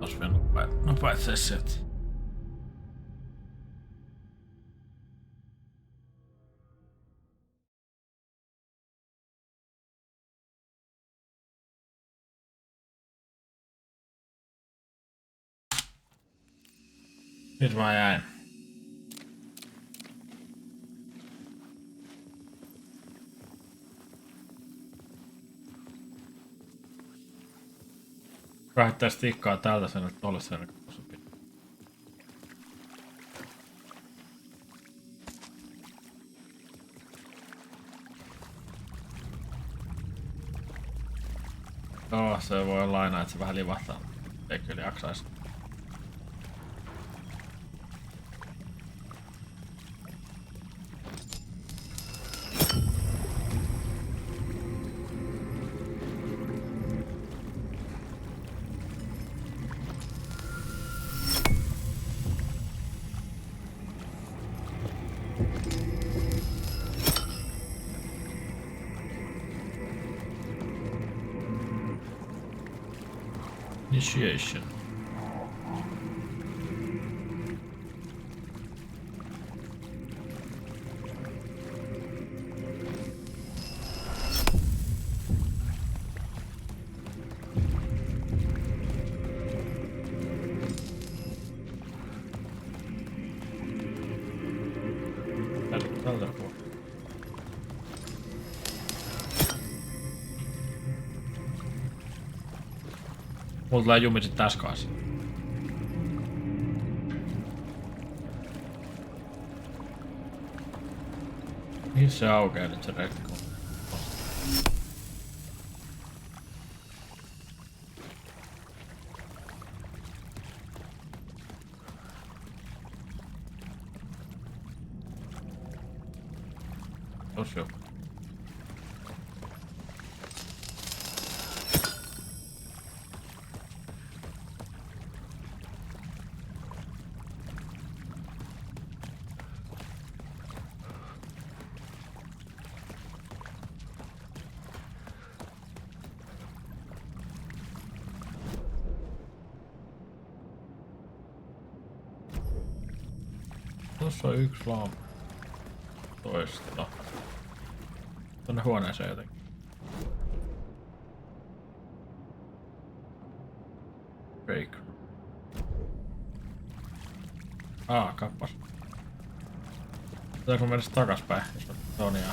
Tos vielä nopeat sessiot. Nyt mä jäin. Vähittää stikkaa tältä sen, että tolle sen sopii. Joo, se voi olla aina, että se vähän livahtaa. Ei kyllä jaksaisi. Initiation. Tältä puolella. Mulla tulee jumisit tässä kanssa. Mihin se aukeaa nyt se rekko? Tos joku. Tuossa on yksi lamppu. Toista. Tonne huoneeseen jotenkin. Break. Kappas. Pitääkö mennä takaspäin, jos on Tonia?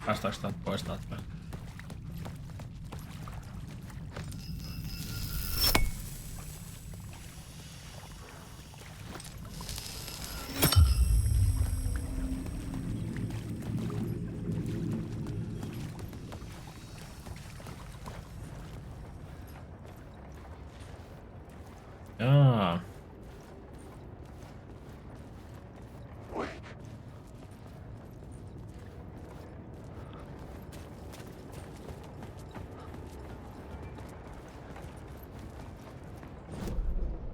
Päästäänkö täältä pois täältä? Jaa.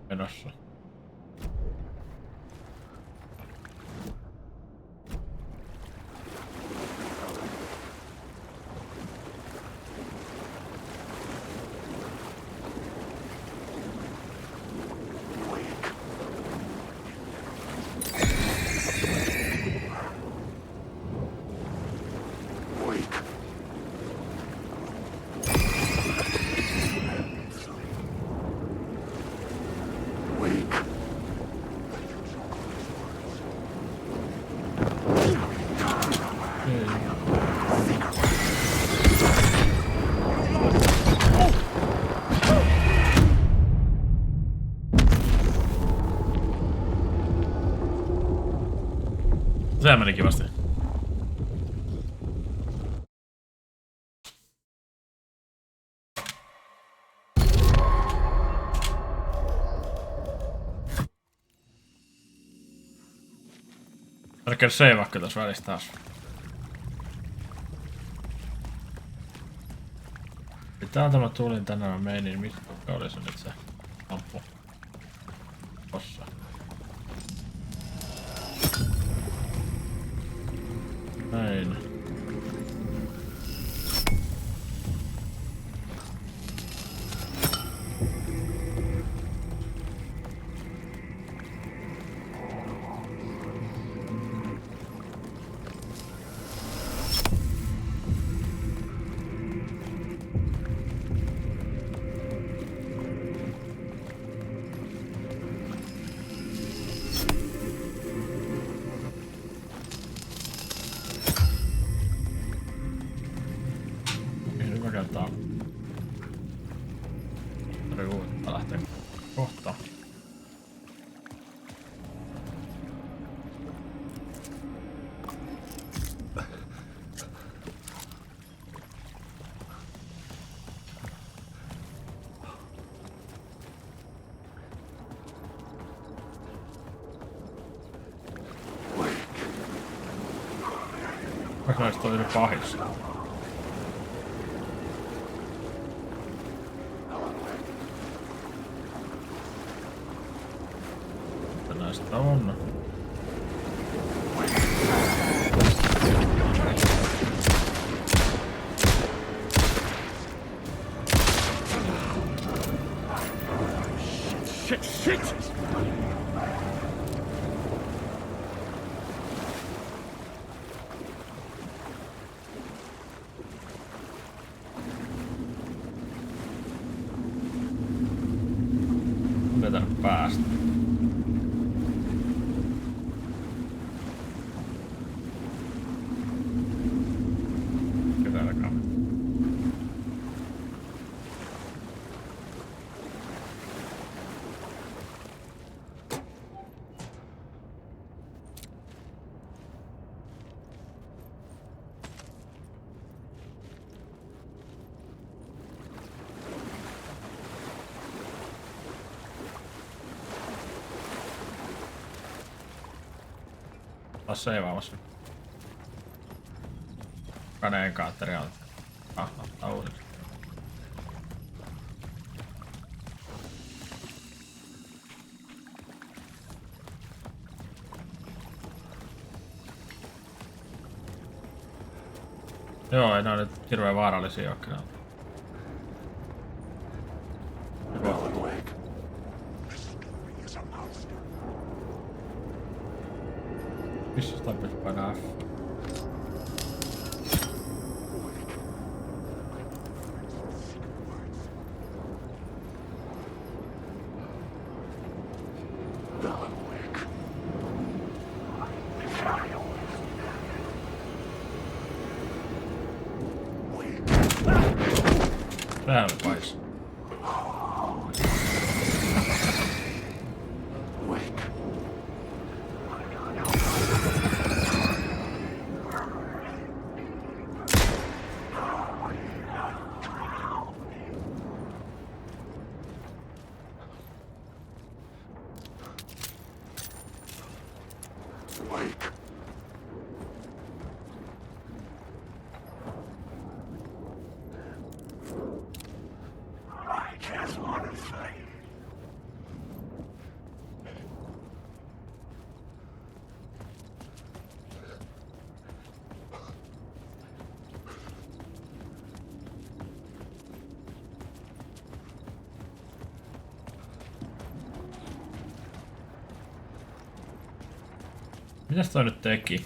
Menossa. Se meni kivasti. Älkää seivakka tuossa välissä taas. Täältä mä tulin tänne mä menin, mistä oli se nyt se lamppu? Tossa. Näin. rakentaa. Uutta lähtee kohta. Mikä näistä on yli pahis? Mitä näistä on? Shit! Vetänyt päästä. Ketäälläkään. Taas seivaamassa. Kaneen kaatteri on. Ottaa uudestaan. Joo, ei nää nyt hirveen vaarallisia oo kyllä. Missä sitä pitäisi painaa F? Täällä pais. Mitäs toi nyt teki?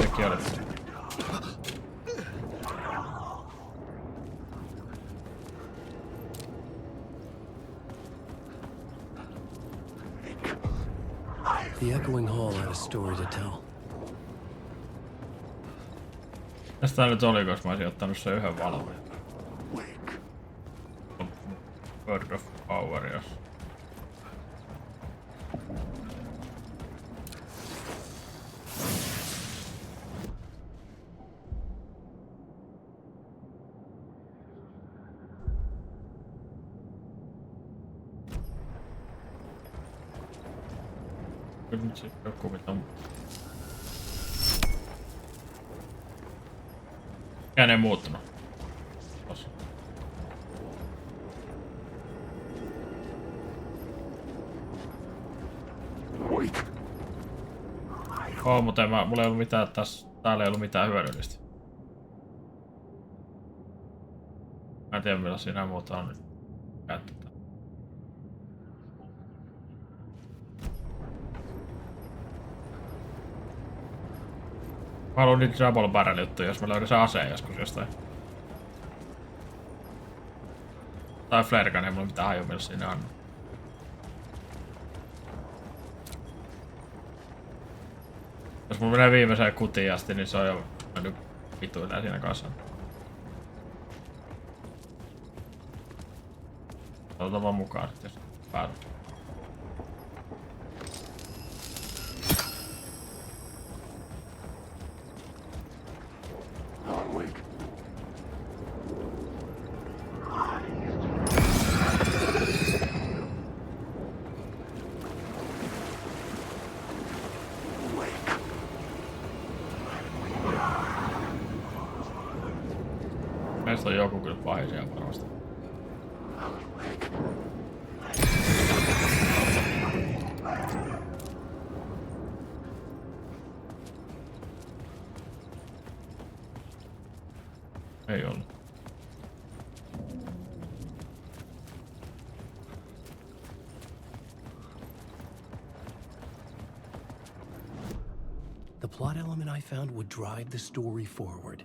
Teki oli. The echoing hall had a story to tell. Tästä tää nyt oli, koska mä olisin ottanut sen yhden valvojan. Word of Power, jos. Kyllä nyt sit joku mitä on. Mikään ei muuttunut. Tossa. Mutta mulla ei ollut mitään tässä. Täällä ei ollut mitään hyödyllistä. Mä en tiedä millä siinä muuta on nyt käytetään. Mä haluan niitä double barrel juttuja, jos mä löydän sen aseen joskus jostain. Tai flare gun, ei mulla mitään haju millä siinä on. Jos mun menee viimeiseen kutiin asti, niin se on jo mennyt vituilleen siinä kanssa. Otetaan vaan mukaan sit, jos päällä. Meistä on joku kyllä pahisia varmasti. Ei ollut. The plot element I found would drive the story forward.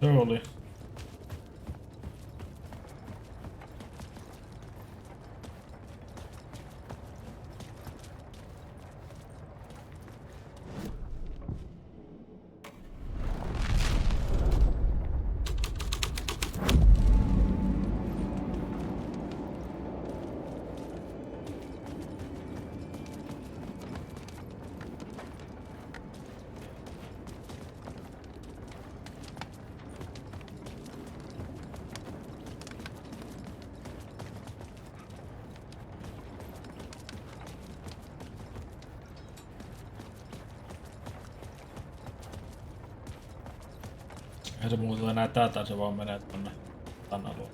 Se oli. Ei se muuta enää täältä, se vaan menee tonne tanaluun.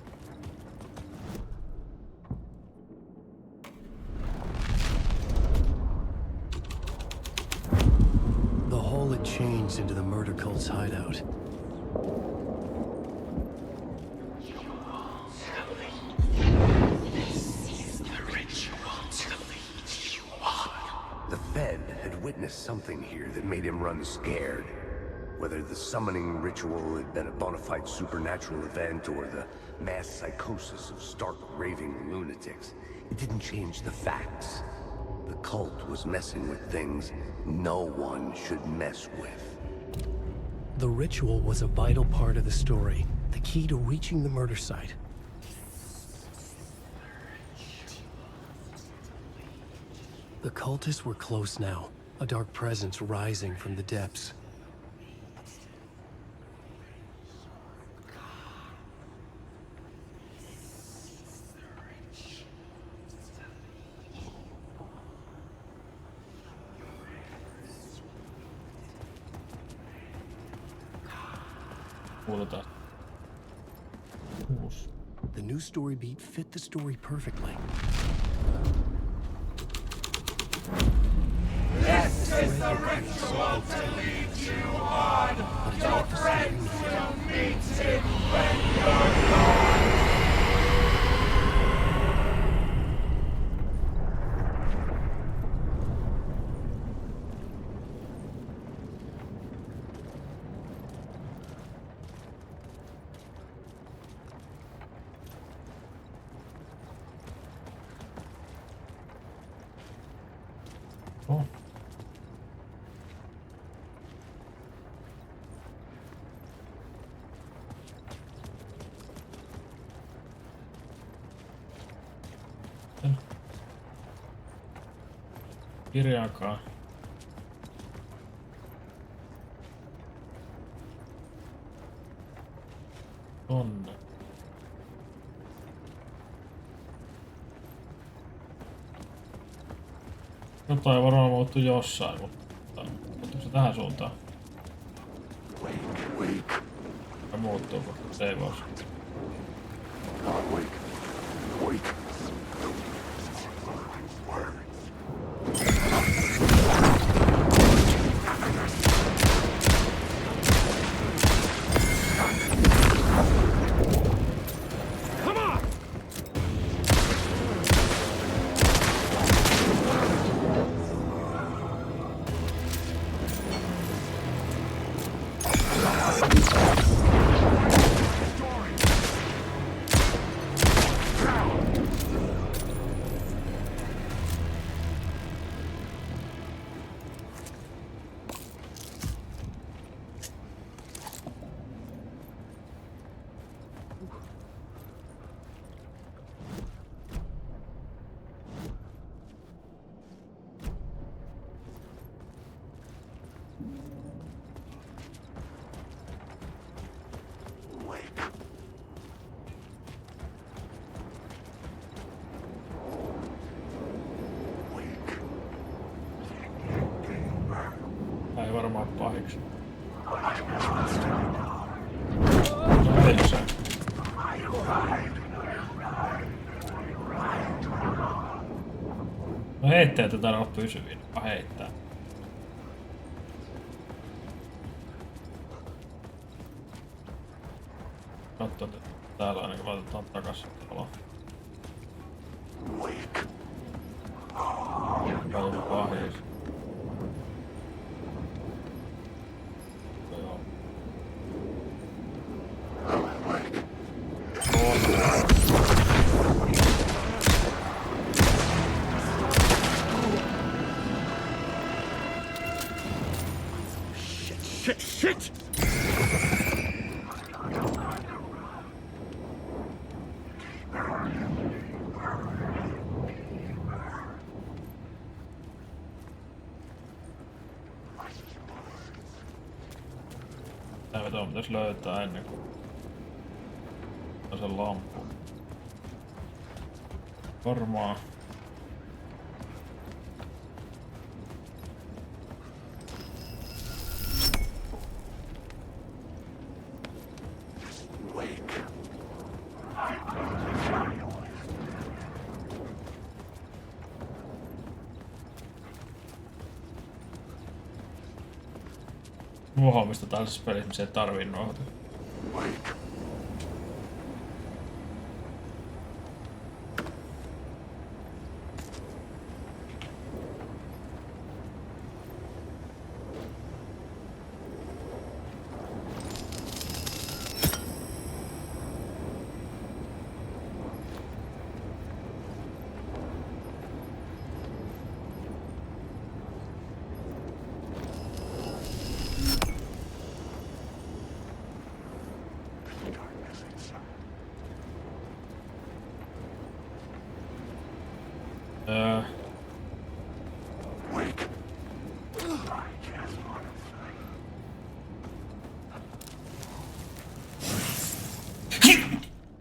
The hole had changed into the murder cult's hideout. The Fed had witnessed something here that made him run scared. Whether the summoning ritual had been a bona fide supernatural event or the mass psychosis of stark raving lunatics, it didn't change the facts. The cult was messing with things no one should mess with. The ritual was a vital part of the story, the key to reaching the murder site. The cultists were close now, a dark presence rising from the depths. Kuulutaan. Uusi. The new story beat fit the story perfectly. This is the ritual to lead you on. Your friends will meet it when you're gone. Oh. kirjaakaan. Tonne. Jotain varmaan muuttuu jossain, mutta muuttuuko se tähän suuntaan? Ja muuttuuko? Se ei vois. Tää ei varmaan pahiksi. No ei se. No heittää tätä on pysyviin. Heittää. Katso, että täällä ainakin laitetaan takas taloon. Paljon pahis. Joo. Shit! Tää veto pitäisi löytää ennen kuin on se lamppu. Varmaan. Nuohoamista tällaisessa pelissä, missä ei tarvii nuohota.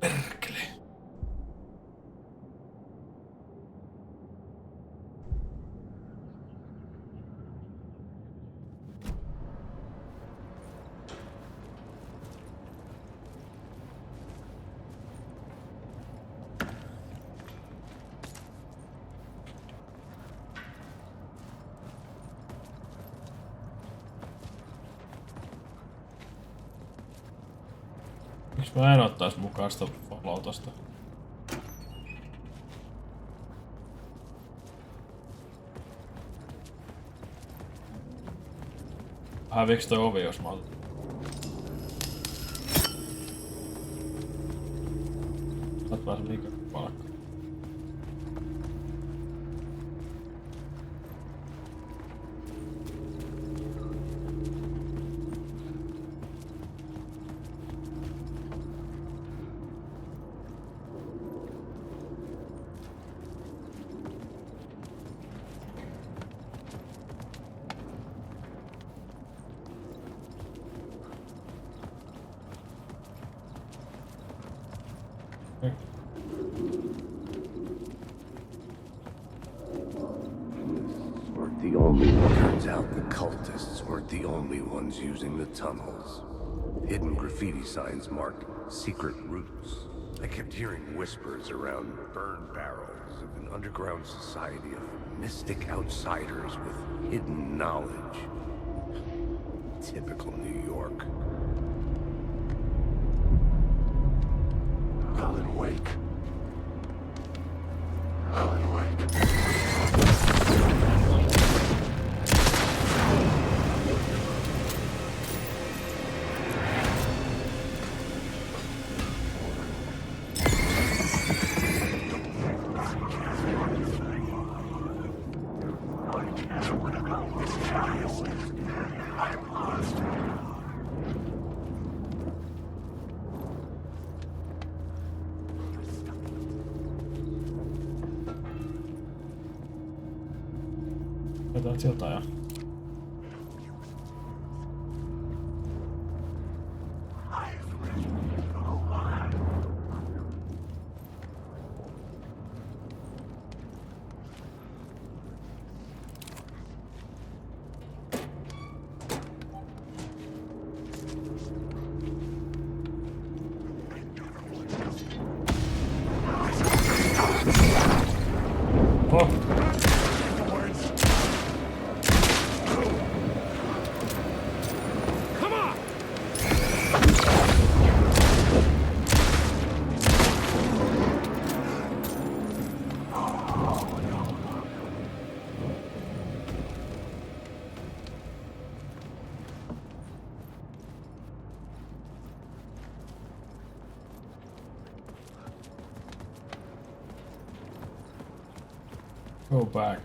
Perkele. Miksi mä en ottais mukaan sitä lautasta? Häviiks toi ovi, jos mä otan? Saat pääse mikrofalkkaan. Okay. Weren't the only ones. Turns out the cultists weren't the only ones using the tunnels. Hidden graffiti signs marked secret routes. I kept hearing whispers around burn barrels of an underground society of mystic outsiders with hidden knowledge. Typical New York. Alan Wake. Alan Wake. Jotain jotain. Oh. Go back.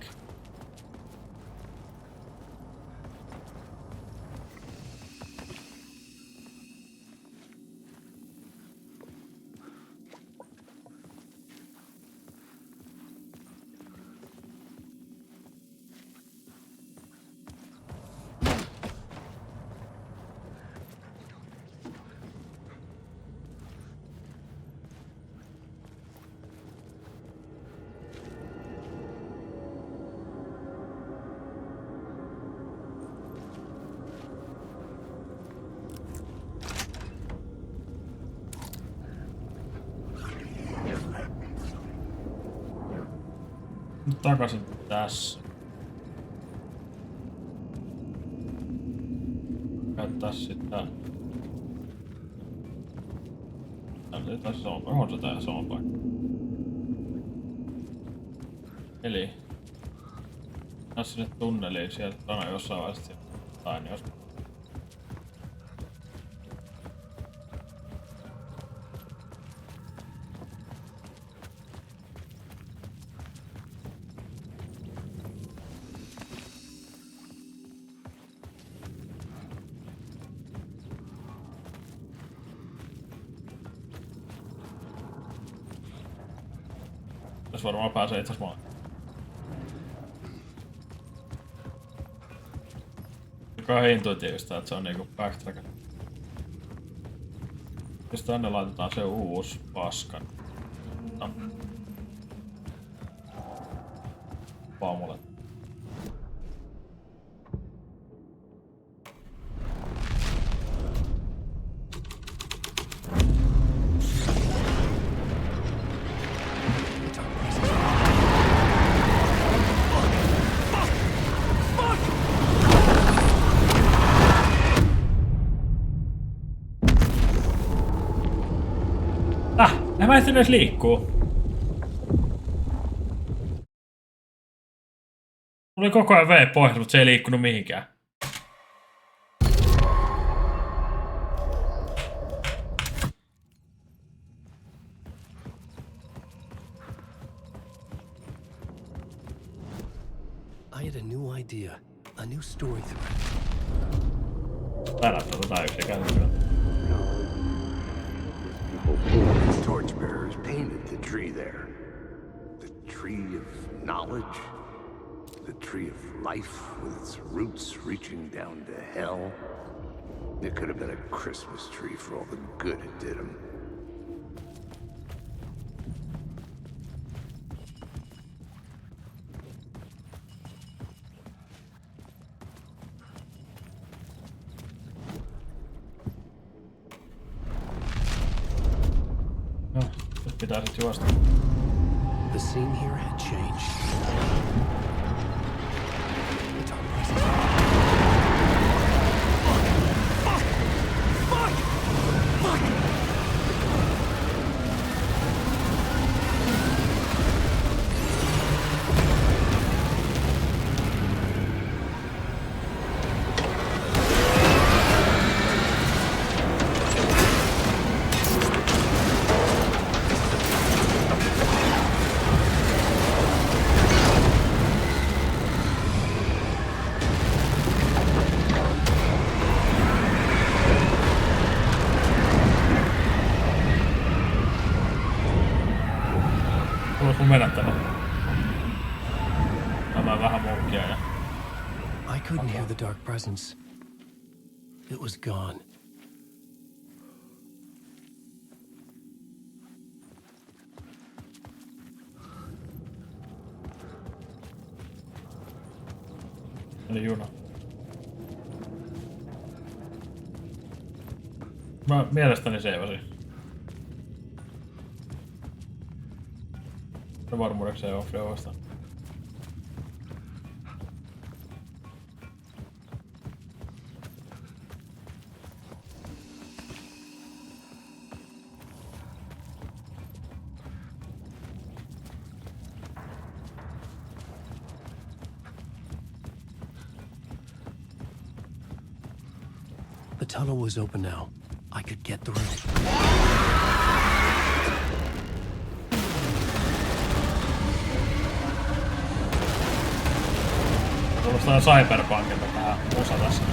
Nyt takaisin tässä. Käyttää sitä. On se tää sama paikka. Eli tässä sinne tunneliin sieltä aina jossain vaiheessa tai niin jos tässä varmaan pääsee itse asiassa aika intuitiivista, että se on niinku backtrack. Jos tänne laitetaan se uusi paska. No. Paamulle. Mä en edes liikkuu. Mulla oli koko ajan vee pohjassa, mutta se ei liikkunut mihinkään. I had a new idea, a new story thread. Tää näyttää tota yksinkertaisesti. The torchbearers painted the tree there. The tree of knowledge. The tree of life with its roots reaching down to hell. It could have been a Christmas tree for all the good it did him. Tästä pitää sit juosta. The scene here had changed. The dark presence. Olis mun mennä tänne? Tämä vähän muukkia ja... I couldn't hear the dark presence. It was gone. Eli juna. Mä mielestäni seivasin. Ja varmuudeksi ei offia vastaan. The tunnel was open now. I could get through. Kuulostaa Cyberpunkilta tää osa tässä.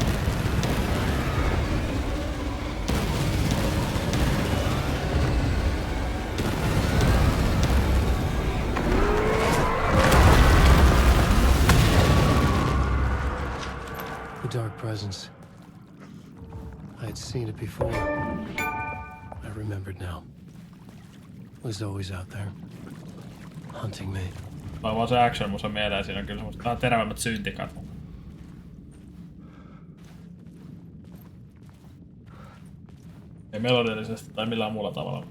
The dark presence. I had seen it before. I remembered now. It was always out there, hunting me. Tai vaan se action musta mieleen, siinä on kyllä semmoista terävämmät syntikat. Ei melodiallisesti tai millään muulla tavalla.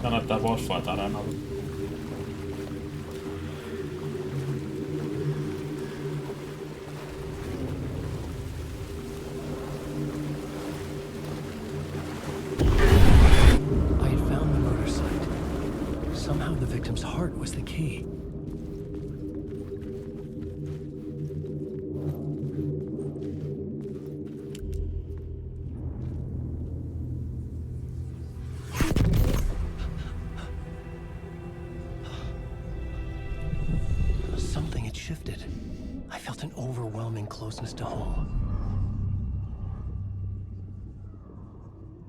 Tää näyttää boss fight arenalta. Somehow the victim's heart was the key. Something had shifted. I felt an overwhelming closeness to home.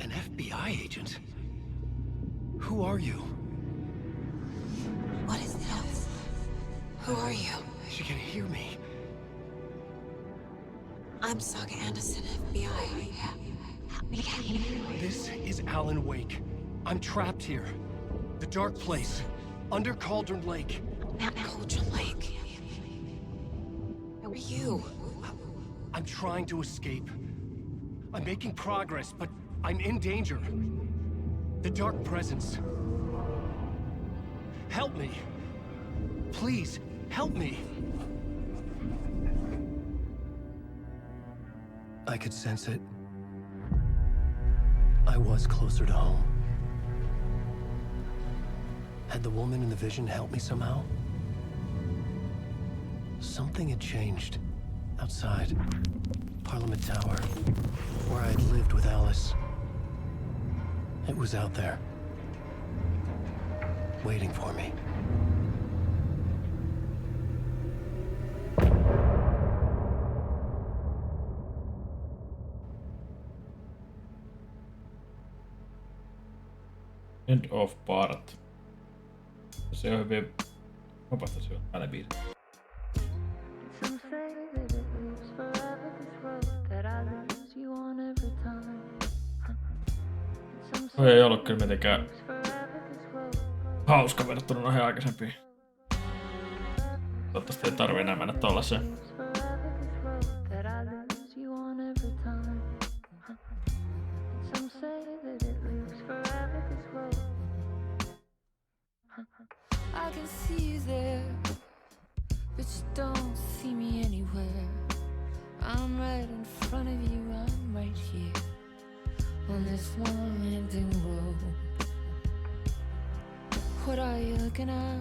An FBI agent? Who are you? What is this? Who are you? She can hear me. I'm Saga Anderson, FBI. We can't hear you. This is Alan Wake. I'm trapped here. The dark place. Under Cauldron Lake. At Cauldron Lake. Who are you? I'm trying to escape. I'm making progress, but I'm in danger. The dark presence. Help me. Please, help me. I could sense it. I was closer to home. Had the woman in the vision helped me somehow? Something had changed. Outside. Parliament Tower. Where I'd lived with Alice. It was out there. Waiting for me. End of part. Se on hyvin vapaasti syödä välibiisi. Some say that it lives forever, this road that I lose you on every time. Toi ei ollut kyllä mitenkään hauska verrattuna noihin aikaisempiin. Toivottavasti ei tarvi enää mennä tollaseen. That I lose you on every time. Some say that it lives forever, this road. I can see you there, but you don't see me anywhere. I'm right in front of you, I'm right here on this winding road. What are you looking at?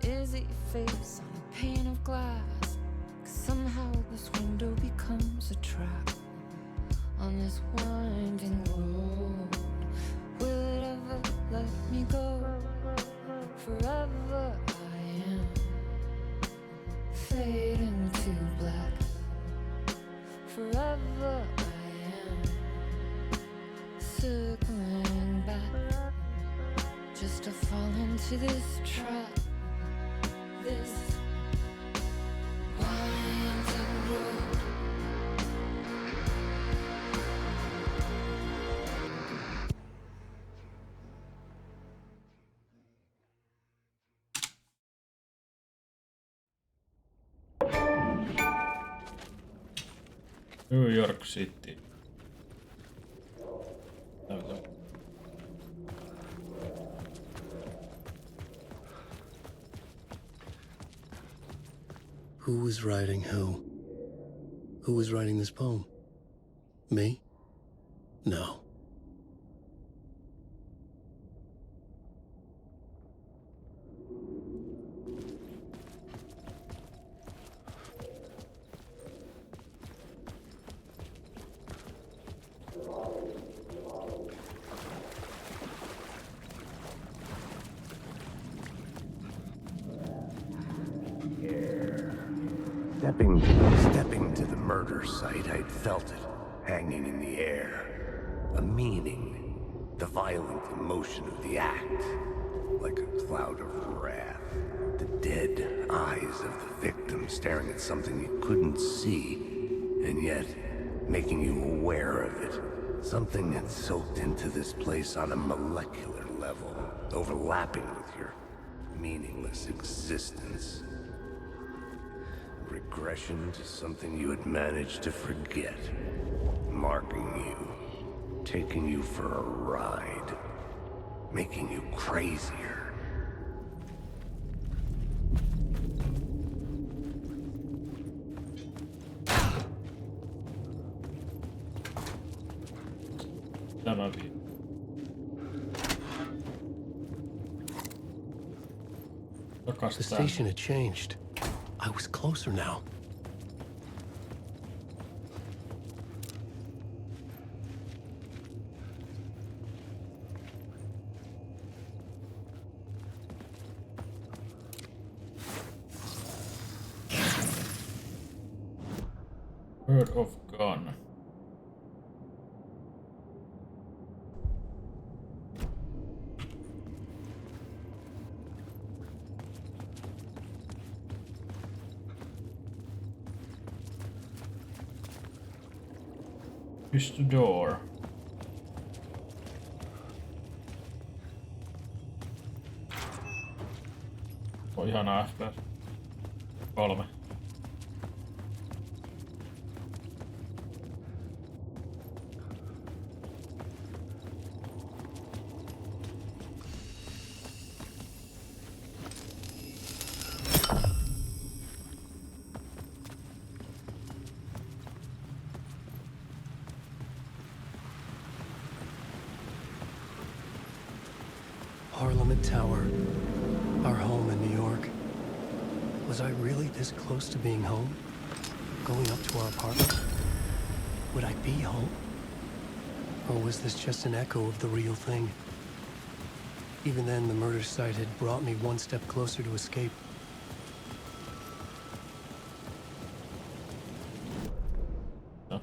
Is it your face on a pane of glass? 'Cause somehow this window becomes a trap on this winding road. Will it ever let me go? Forever I am fading to black. Forever I am circling back, just to fall into this trap. This winding road. New York City. Who was writing who? Who was writing this poem? Me? No. Stepping to the murder site, I'd felt it, hanging in the air. A meaning, the violent emotion of the act, like a cloud of wrath. The dead eyes of the victim staring at something you couldn't see, and yet making you aware of it. Something that soaked into this place on a molecular level, overlapping with your meaningless existence. Regression to something you had managed to forget. Marking you. Taking you for a ride. Making you crazier. Tämä vie. The station had changed. I was closer now. Heard of gun. Push the door. On ihana FPS. 3. Parliament Tower. Our home in New York. Was I really this close to being home? Going up to our apartment? Would I be home? Or was this just an echo of the real thing? Even then, the murder site had brought me one step closer to escape. No.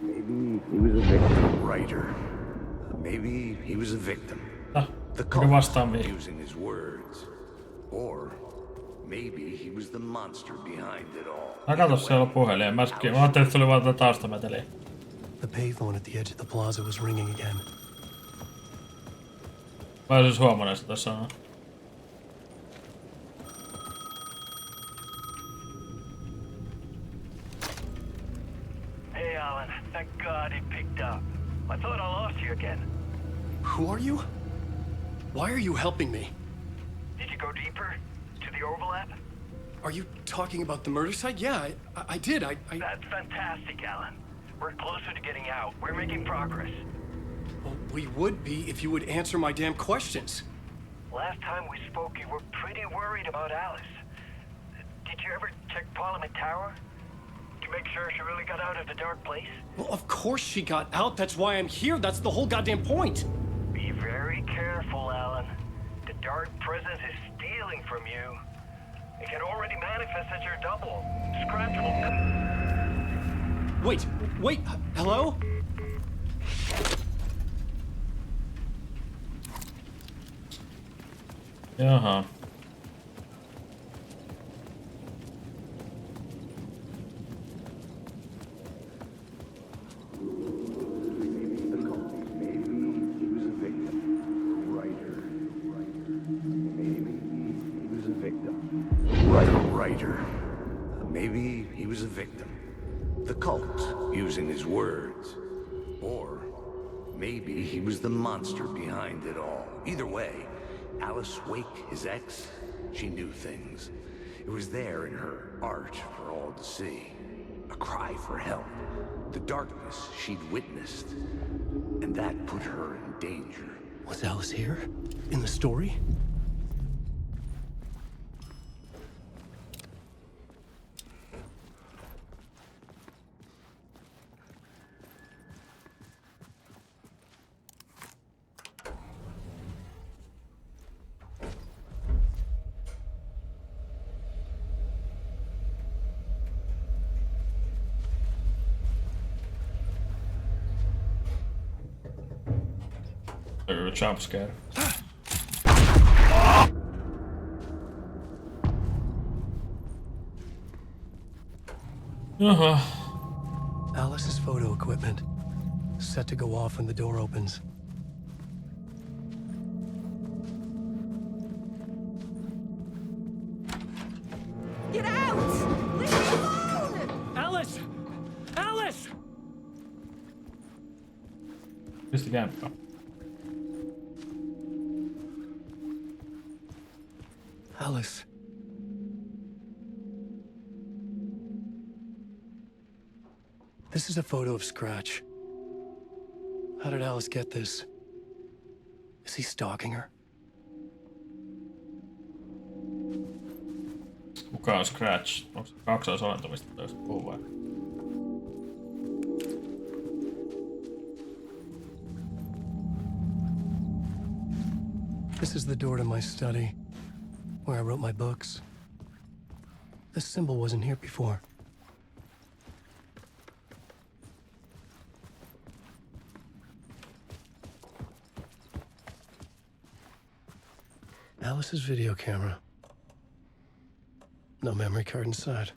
Maybe he was a victim writer. maybe he was a victim. The Mikä cult vastaa mihin? using his words. Or maybe he was the monster behind it all. Kato, siellä on puhelin. Mä ajattelin, että se oli vaan tätä taustameteliä. The payphone at the edge of the plaza was ringing again. Mä en siis huomannut sitä sanaa. Hey, Alan. Thank God he picked up. I thought I lost you again. Who are you? Why are you helping me? Did you go deeper? To the overlap? Are you talking about the murder site? Yeah, I did. I... That's fantastic, Alan. We're closer to getting out. We're making progress. Well, we would be if you would answer my damn questions. Last time we spoke, you were pretty worried about Alice. Did you ever check Parliament Tower? To make sure she really got out of the dark place? Well, of course she got out. That's why I'm here. That's the whole goddamn point. Be very careful, Alan. The dark presence is stealing from you. It can already manifest as your double. Scratch will come. Wait, hello? Jaha. Maybe he was a victim. The cult using his words. Or maybe he was the monster behind it all. Either way, Alice Wake, his ex, she knew things. It was there in her art for all to see. A cry for help. The darkness she'd witnessed. And that put her in danger. Was Alice here? In the story? A jump scare. Jaha. Alice's photo equipment. Set to go off when the door opens. Get out! Leave me alone! Alice! Alice! Pisti kämppä. Alice. This is a photo of Scratch. How did Alice get this? Is he stalking her? Kuka on Scratch? Onko se kaksoisolentumista tästä puhuu vai? This is the door to my study, where I wrote my books. This symbol wasn't here before. Alice's video camera. No memory card inside.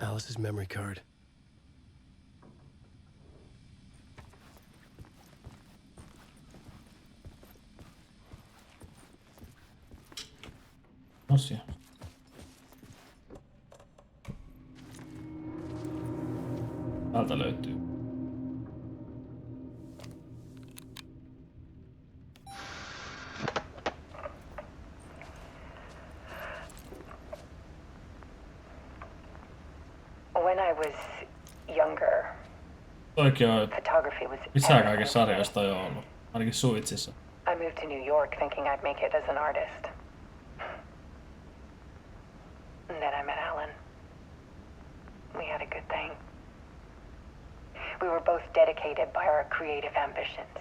Alice's memory card. Asia. Täältä löytyy. When I was younger, Toikin on, photography was missä everything kaikissa to me. sarjoista on ollut. Ainakin Suitsissa. I moved to New York thinking I'd make it as an artist. And then I met Alan. We had a good thing. We were both dedicated by our creative ambitions.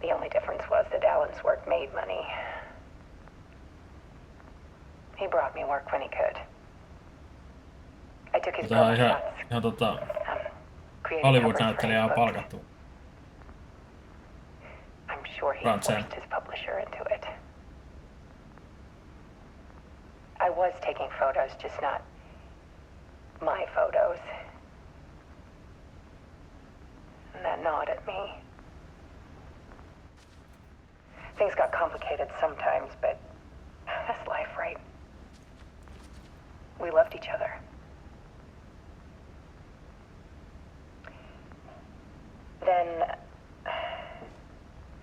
The only difference was that Alan's work made money. He brought me work when he could. I took his Tää on product ihan shots. Created Hollywood-näyttelijä on covers for his palkattu. books. I'm sure he Ron Sam. forced his publisher into it. I was taking photos, just not my photos. And that gnawed at me. Things got complicated sometimes, but that's life, right? We loved each other. Then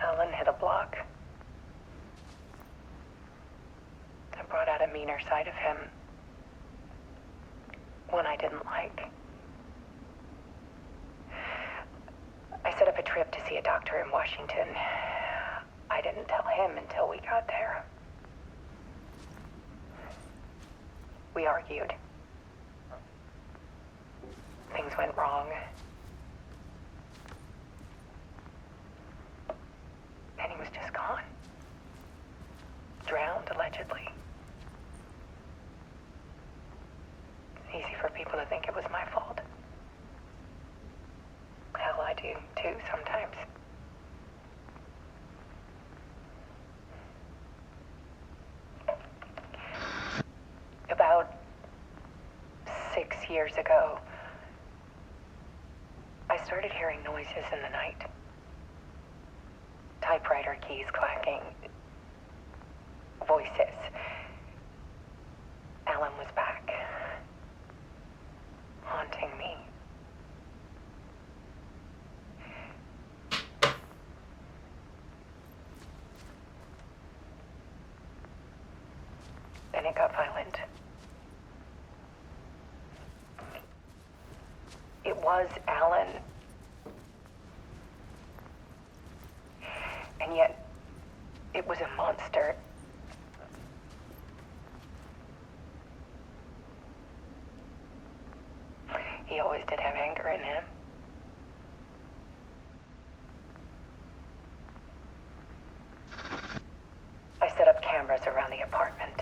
Alan hit a block. I brought out a meaner side of him. One I didn't like. I set up a trip to see a doctor in Washington. I didn't tell him until we got there. We argued. Things went wrong. And he was just gone. Drowned, allegedly. Easy for people to think it was my fault. Hell, I do too sometimes. About 6 years ago, I started hearing noises in the night. Typewriter keys clacking. Voices. Alan was back. Haunting me. Then it got violent. It was Alan. And yet, it was a monster. He always did have anger in him. I set up cameras around the apartment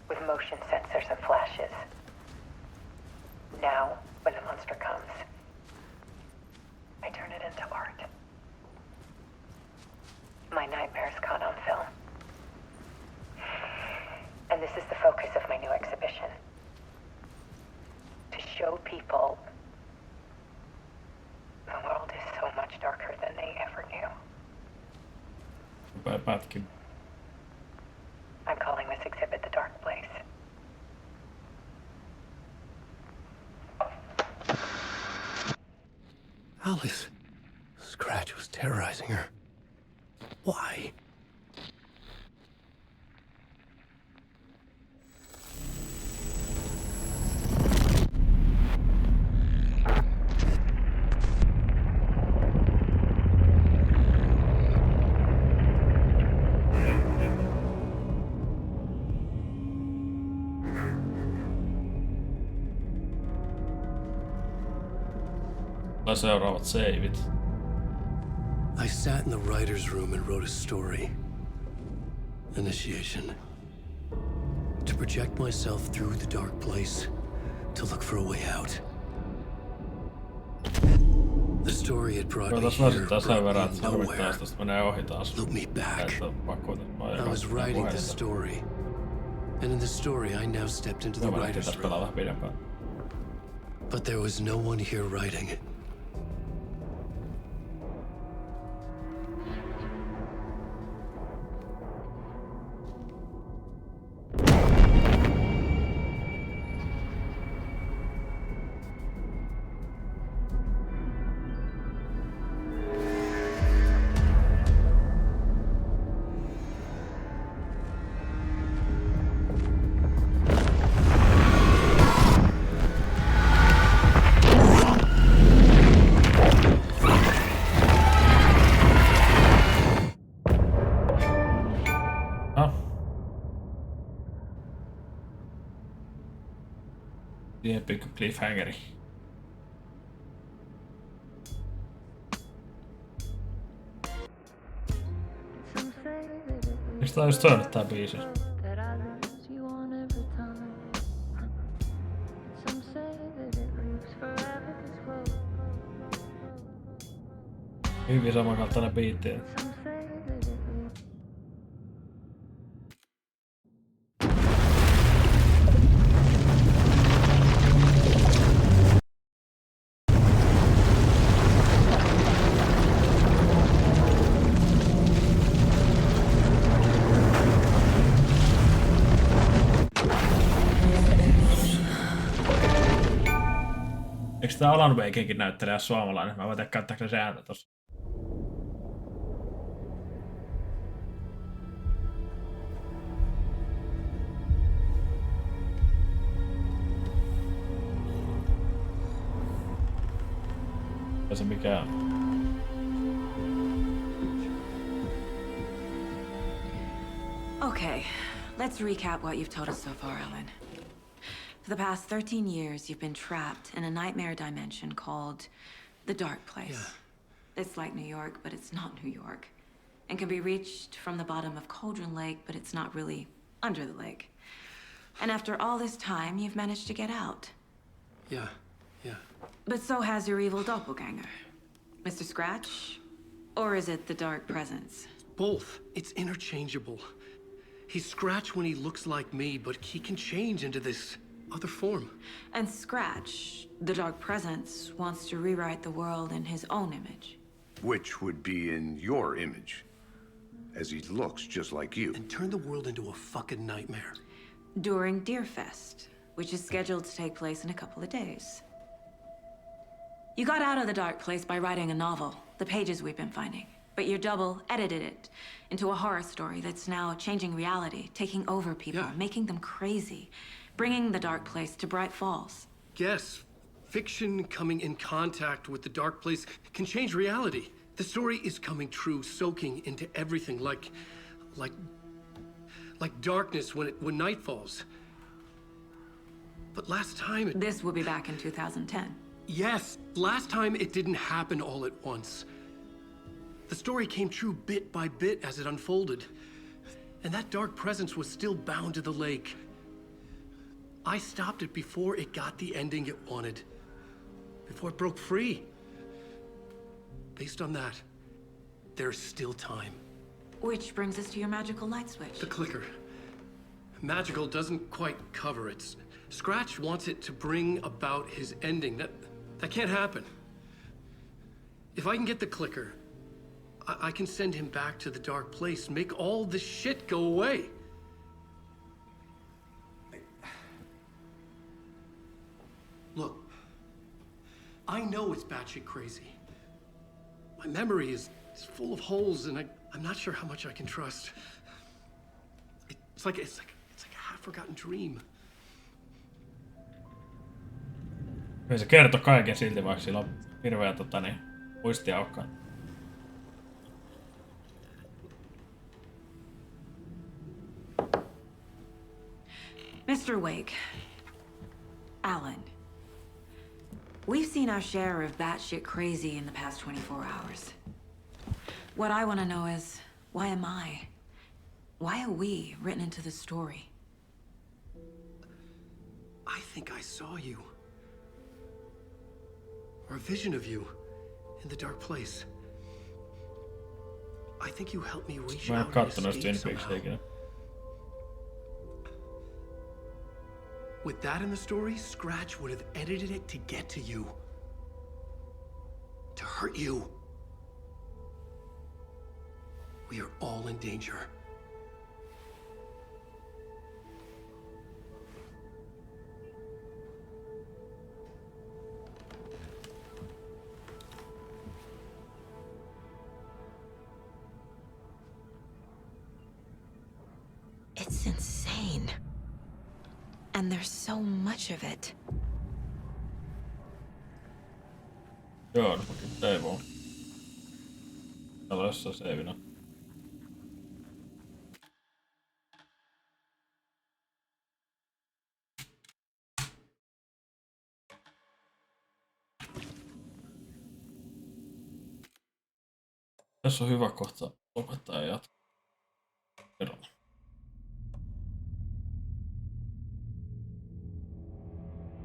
with motion sensors and flashes. Now, when the monster comes, I turn it into art. My nightmares caught on film. And this is the focus of my new exhibition. To show people the world is so much darker than they ever knew. Pätkin. I'm calling this exhibit The Dark Place. Alice. Scratch was terrorizing her. Why? Seuraavat seivit. I sat in the writer's room and wrote a story. Initiation. To project myself through the dark place, to look for a way out. The story had brought me here, brought me nowhere. Loop me back. I was writing the story. And in the story, I now stepped into the writer's room. But there was no one here writing it. Siihen pikku cliffhangeri. Some say that it was Miksi tää just soinut tää biisi? that I lose you on every time. Some say that it lives forever this road. Hyvin samankaltainen biitti. Some say that it lives. Eikö tää Alan Wakenkin näyttelijä suomalainen? Mä voin tehdä käyttääkö se ääntä tossa. Ei se mikään. Okay, let's recap what you've told us so far, Ellen. For the past 13 years, you've been trapped in a nightmare dimension called the Dark Place. Yeah. It's like New York, but it's not New York. And can be reached from the bottom of Cauldron Lake, but it's not really under the lake. And after all this time, you've managed to get out. Yeah. But so has your evil doppelganger. Mr. Scratch? Or is it the Dark Presence? Both. It's interchangeable. He's Scratch when he looks like me, but he can change into this other form. And Scratch, the Dark Presence, wants to rewrite the world in his own image. Which would be in your image, as he looks just like you. And turn the world into a fucking nightmare. During Deerfest, which is scheduled to take place in a couple of days. You got out of the Dark Place by writing a novel, the pages we've been finding. But your double edited it into a horror story that's now changing reality, taking over people, Yeah. making them crazy, bringing the Dark Place to Bright Falls. Yes, fiction coming in contact with the Dark Place can change reality. The story is coming true, soaking into everything like darkness when night falls. But last time This will be back in 2010. Yes, last time it didn't happen all at once. The story came true bit by bit as it unfolded. And that dark presence was still bound to the lake. I stopped it before it got the ending it wanted. Before it broke free. Based on that, there's still time. Which brings us to your magical light switch. The clicker. Magical doesn't quite cover it. Scratch wants it to bring about his ending. That can't happen. If I can get the clicker, I can send him back to the Dark Place, make all this shit go away. Look, I know it's batshit crazy. My memory is full of holes, and I'm not sure how much I can trust. It's like a half-forgotten dream. Kyllä se kertoi kaiken silti, vaikka sillä on hirveä muistiaukka. Mr. Wake, Alan, we've seen our share of batshit crazy in the past 24 hours. What I want to know is, why am I? Why are we written into the story? I think I saw you. Or a vision of you in the Dark Place. I think you helped me reach Mä en out and kattonut escape Twin somehow. Peaksia ikinä. With that in the story, Scratch would have edited it to get to you. To hurt you. We are all in danger. It's insane. And there's so much of it. Joo, no fucking Devil. Täällä on jossain seivinä. Tässä on hyvä kohta lopettaa ja jatkaa. Erolla.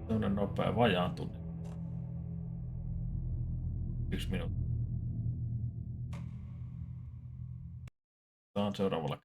Tämmönen nopea vajaan tunti. 1 minuutti. Tämä on seuraavalla